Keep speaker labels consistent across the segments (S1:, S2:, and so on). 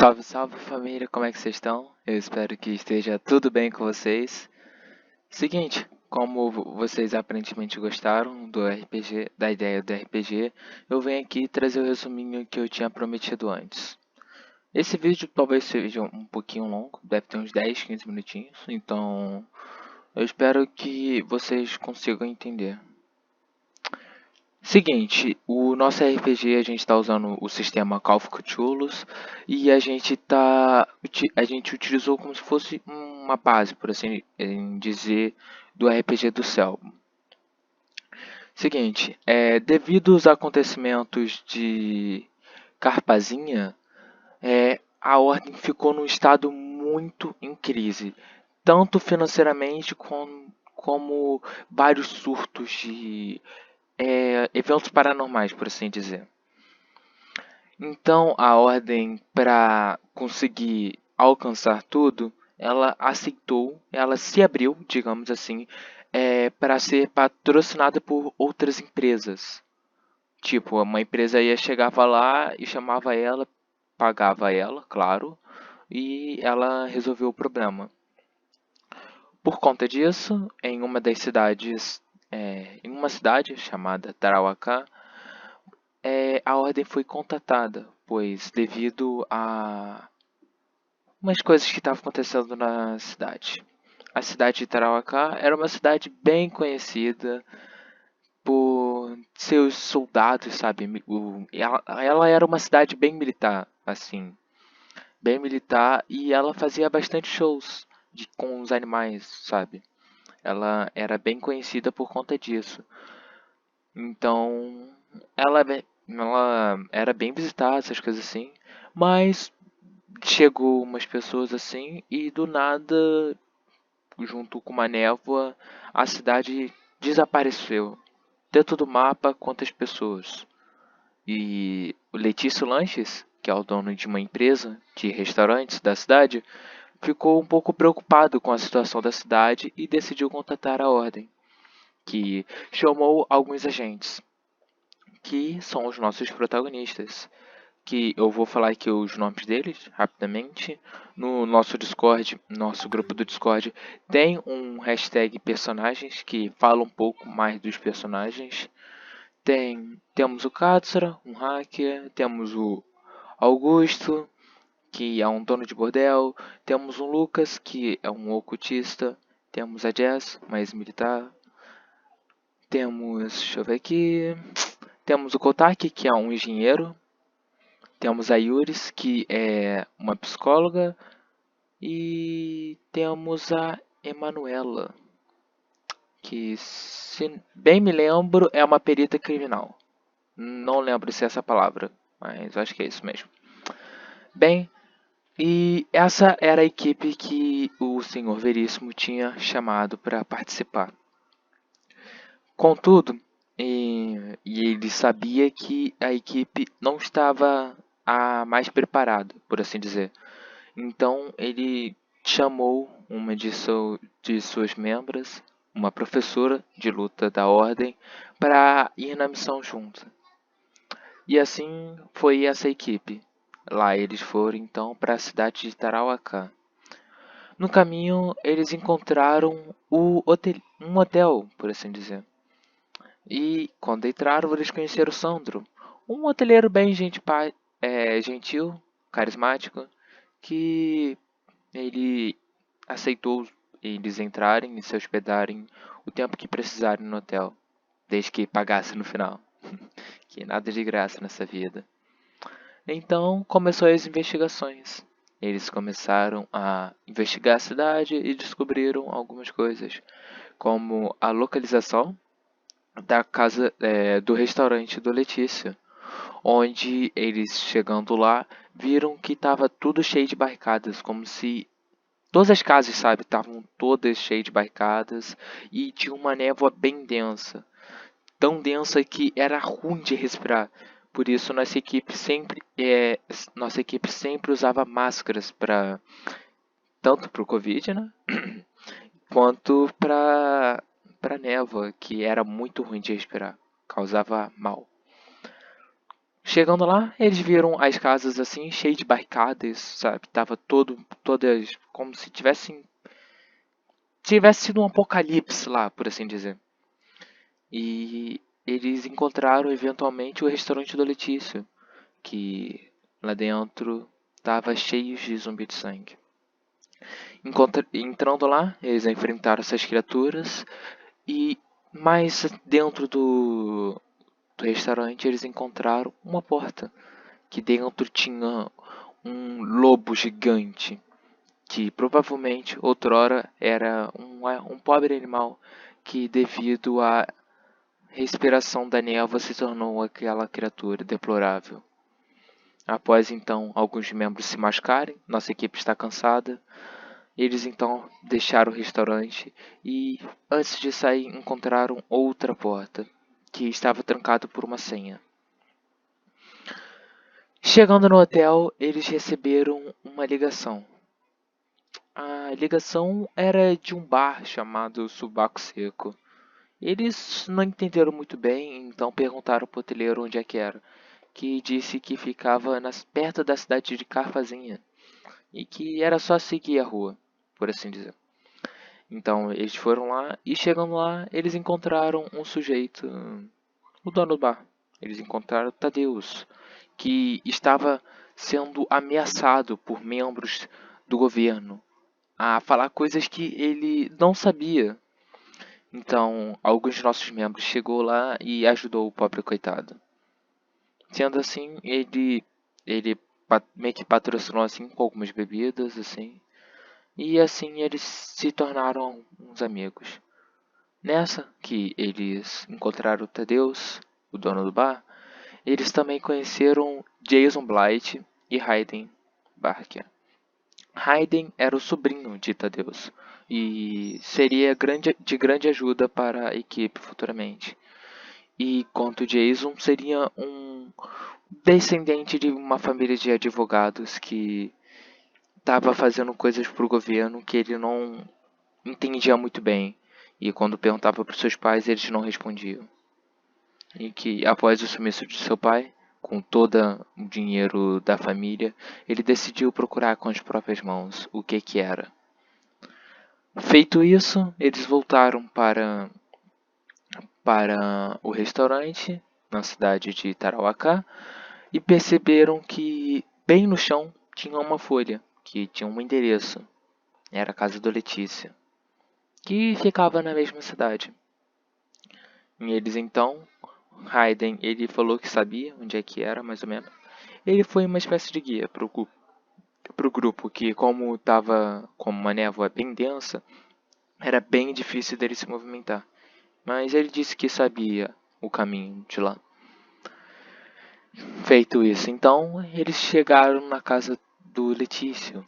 S1: Salve, salve família, como é que vocês estão? Eu espero que esteja tudo bem com vocês. Seguinte, como vocês aparentemente gostaram do RPG, da ideia do RPG, eu venho aqui trazer o resuminho que eu tinha prometido antes. Esse vídeo talvez seja um pouquinho longo, deve ter uns 10, 15 minutinhos, então eu espero que vocês consigam entender. Seguinte, o nosso RPG a gente está usando o sistema Call of Cthulhu e a gente utilizou como se fosse uma base, por assim dizer, do RPG do céu. Seguinte, devido aos acontecimentos de Carpazinha, a ordem ficou num estado muito em crise, tanto financeiramente como vários surtos de eventos paranormais, por assim dizer. Então a ordem, para conseguir alcançar tudo, ela aceitou, ela se abriu, digamos assim, para ser patrocinada por outras empresas. Tipo, uma empresa chegava lá e chamava ela, pagava ela, claro, e ela resolveu o problema. Por conta disso, em uma cidade chamada Tarauacá, a ordem foi contatada, pois devido a umas coisas que estavam acontecendo na cidade. A cidade de Tarauacá era uma cidade bem conhecida por seus soldados, sabe? Ela era uma cidade bem militar, assim, bem militar, e ela fazia bastante shows com os animais, sabe? Ela era bem conhecida por conta disso. Então, ela era bem visitada, essas coisas assim. Mas chegou umas pessoas assim e do nada, junto com uma névoa, a cidade desapareceu. Dentro do mapa, quantas pessoas? E o Letício Lanches, que é o dono de uma empresa de restaurantes da cidade, ficou um pouco preocupado com a situação da cidade e decidiu contatar a ordem, que chamou alguns agentes, que são os nossos protagonistas, que eu vou falar aqui os nomes deles rapidamente. No nosso Discord, nosso grupo do Discord, tem um hashtag personagens que fala um pouco mais dos personagens. Temos o Katsura, um hacker, temos o Augusto, que é um dono de bordel, temos o Lucas, que é um ocultista, temos a Jess, mais militar, temos, deixa eu ver aqui, temos o Kotaki, que é um engenheiro. Temos a Yuris, que é uma psicóloga. E temos a Emanuela, que, se bem me lembro, é uma perita criminal. Não lembro se é essa palavra, mas acho que é isso mesmo. Bem, e essa era a equipe que o Senhor Veríssimo tinha chamado para participar. Contudo, e ele sabia que a equipe não estava a mais preparada, por assim dizer. Então ele chamou uma de suas membros, uma professora de luta da ordem, para ir na missão junto. E assim foi essa equipe. Lá eles foram então para a cidade de Tarauacá. No caminho eles encontraram um hotel, por assim dizer. E quando entraram eles conheceram o Sandro, um hoteleiro bem gentil, carismático, que ele aceitou eles entrarem e se hospedarem o tempo que precisarem no hotel, desde que pagasse no final. Que nada de graça nessa vida. Então começou as investigações. Eles começaram a investigar a cidade e descobriram algumas coisas, como a localização da casa do restaurante do Letícia, onde eles chegando lá viram que estava tudo cheio de barricadas, como se todas as casas, sabe, estavam todas cheias de barricadas e tinha uma névoa bem densa, tão densa que era ruim de respirar. Por isso nossa equipe sempre usava máscaras para tanto para o Covid, né, quanto para névoa, que era muito ruim de respirar, causava mal. Chegando lá, eles viram as casas assim, cheias de barricadas, sabe? Tava todas como se tivesse sido um apocalipse lá, por assim dizer. E eles encontraram eventualmente o restaurante do Letício, que lá dentro estava cheio de zumbi de sangue. Entrando lá, eles enfrentaram essas criaturas e mais dentro do restaurante eles encontraram uma porta que dentro tinha um lobo gigante que provavelmente outrora era um pobre animal que devido à respiração da névoa se tornou aquela criatura deplorável. Após então alguns membros se machucarem, nossa equipe está cansada. Eles então deixaram o restaurante e, antes de sair, encontraram outra porta que estava trancada por uma senha. Chegando no hotel, eles receberam uma ligação. A ligação era de um bar chamado Subaco Seco. Eles não entenderam muito bem, então perguntaram para o hoteleiro onde é que era, que disse que ficava perto da cidade de Carfazinha e que era só seguir a rua, por assim dizer. Então eles foram lá e chegando lá eles encontraram um sujeito, o dono do bar. Eles encontraram Tadeus, que estava sendo ameaçado por membros do governo a falar coisas que ele não sabia. Então, alguns de nossos membros chegou lá e ajudou o pobre coitado. Sendo assim, ele meio que patrocinou assim com algumas bebidas assim, e assim eles se tornaram uns amigos. Nessa que eles encontraram o Tadeus, o dono do bar, eles também conheceram Jason Blight e Hayden Barker. Hayden era o sobrinho de Tadeus e seria de grande ajuda para a equipe futuramente. E quanto Jason seria um descendente de uma família de advogados que estava fazendo coisas para o governo que ele não entendia muito bem. E quando perguntava para os seus pais, eles não respondiam. E que após o sumiço de seu pai, com todo o dinheiro da família, ele decidiu procurar com as próprias mãos o que era. Feito isso, eles voltaram para o restaurante na cidade de Tarauacá e perceberam que bem no chão tinha uma folha que tinha um endereço. Era a casa do Letícia, que ficava na mesma cidade. E eles então, Hayden, ele falou que sabia onde é que era, mais ou menos. Ele foi uma espécie de guia para o grupo, que como estava como uma névoa bem densa, era bem difícil dele se movimentar. Mas ele disse que sabia o caminho de lá. Feito isso, então, eles chegaram na casa do Letício,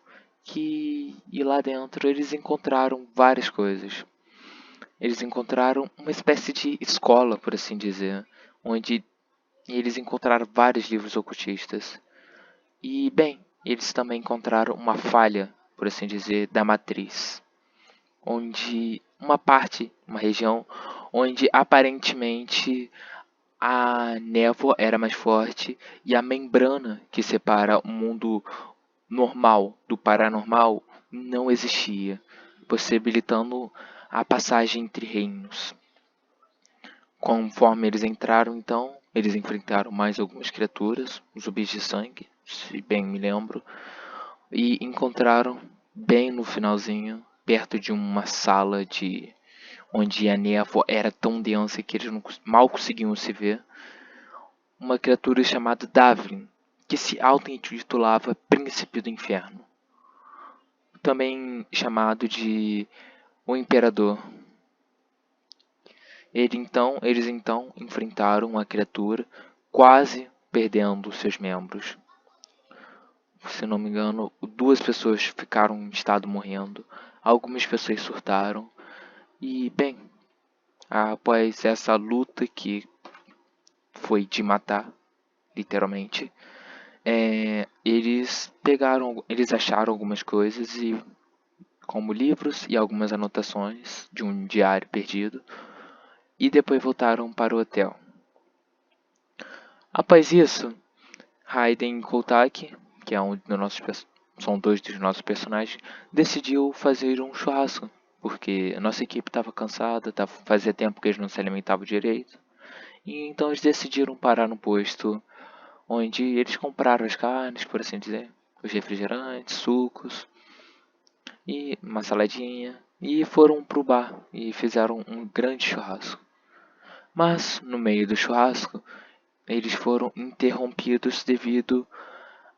S1: e lá dentro eles encontraram várias coisas. Eles encontraram uma espécie de escola, por assim dizer, onde eles encontraram vários livros ocultistas. E, bem, eles também encontraram uma falha, por assim dizer, da matriz, onde uma região, onde aparentemente a névoa era mais forte e a membrana que separa o mundo normal do paranormal não existia, possibilitando a passagem entre reinos. Conforme eles entraram, então, eles enfrentaram mais algumas criaturas, zumbis de sangue, se bem me lembro, e encontraram bem no finalzinho, perto de uma sala onde a névoa era tão densa que eles mal conseguiam se ver, uma criatura chamada Davlin, que se auto-intitulava Príncipe do Inferno, também chamado de o Imperador. Eles então enfrentaram a criatura, quase perdendo seus membros. Se não me engano, 2 pessoas ficaram em estado morrendo, algumas pessoas surtaram, e bem, após essa luta que foi de matar, literalmente, eles acharam algumas coisas como livros e algumas anotações de um diário perdido, e depois voltaram para o hotel. Após isso, Raiden Koltaki, que é são dois dos nossos personagens, decidiu fazer um churrasco, porque a nossa equipe estava cansada, fazia tempo que eles não se alimentavam direito. E então eles decidiram parar no posto onde eles compraram as carnes, por assim dizer, os refrigerantes, sucos e uma saladinha, e foram pro bar e fizeram um grande churrasco. Mas no meio do churrasco, eles foram interrompidos devido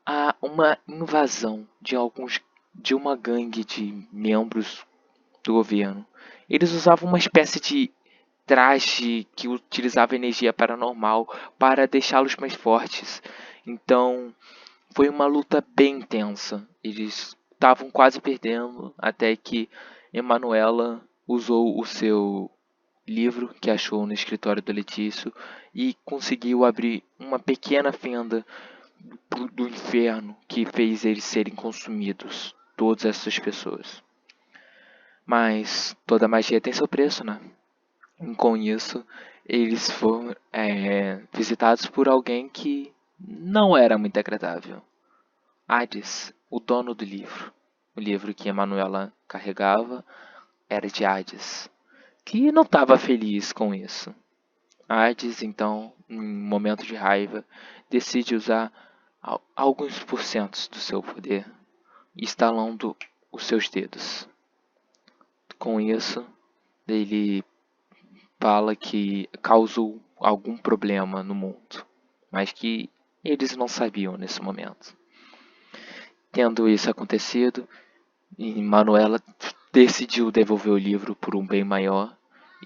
S1: a uma invasão de uma gangue de membros do governo. Eles usavam uma espécie de traje que utilizava energia paranormal para deixá-los mais fortes. Então, foi uma luta bem intensa. Eles estavam quase perdendo até que Emanuela usou o seu livro que achou no escritório do Letício e conseguiu abrir uma pequena fenda do inferno que fez eles serem consumidos, todas essas pessoas. Mas toda magia tem seu preço, né? E com isso, eles foram visitados por alguém que não era muito agradável. Hades, o dono do livro. O livro que Emanuela carregava era de Hades, que não estava feliz com isso. Hades, então, em um momento de raiva, decide usar alguns porcentos do seu poder, estalando os seus dedos. Com isso, ele fala que causou algum problema no mundo, mas que eles não sabiam nesse momento. Tendo isso acontecido, Manuela decidiu devolver o livro por um bem maior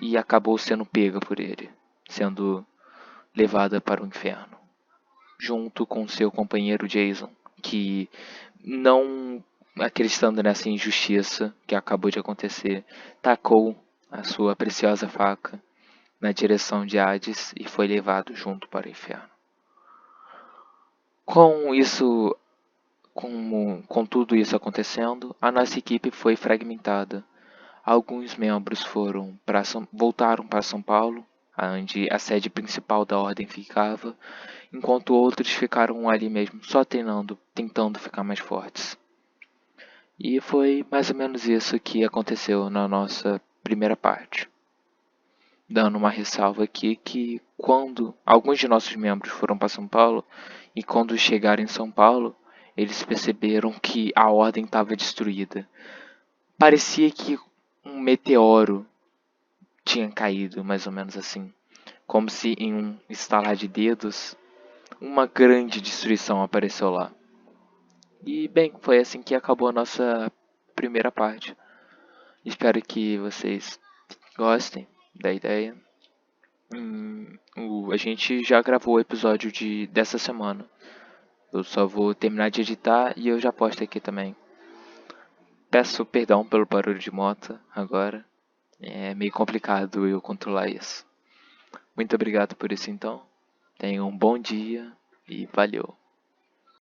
S1: e acabou sendo pega por ele, sendo levada para o inferno, junto com seu companheiro Jason, que não acreditando nessa injustiça que acabou de acontecer, tacou a sua preciosa faca na direção de Hades e foi levado junto para o inferno. Com isso, com tudo isso acontecendo, a nossa equipe foi fragmentada. Alguns membros voltaram para São Paulo, onde a sede principal da ordem ficava, enquanto outros ficaram ali mesmo, só treinando, tentando ficar mais fortes. E foi mais ou menos isso que aconteceu na nossa primeira parte. Dando uma ressalva aqui que quando alguns de nossos membros foram para São Paulo, e quando chegaram em São Paulo, eles perceberam que a ordem estava destruída. Parecia que um meteoro tinha caído, mais ou menos assim. Como se em um estalar de dedos, uma grande destruição apareceu lá. E bem, foi assim que acabou a nossa primeira parte. Espero que vocês gostem da ideia. A gente já gravou o episódio dessa semana. Eu só vou terminar de editar e eu já posto aqui também. Peço perdão pelo barulho de moto agora. É meio complicado eu controlar isso. Muito obrigado por isso então. Tenha um bom dia e valeu.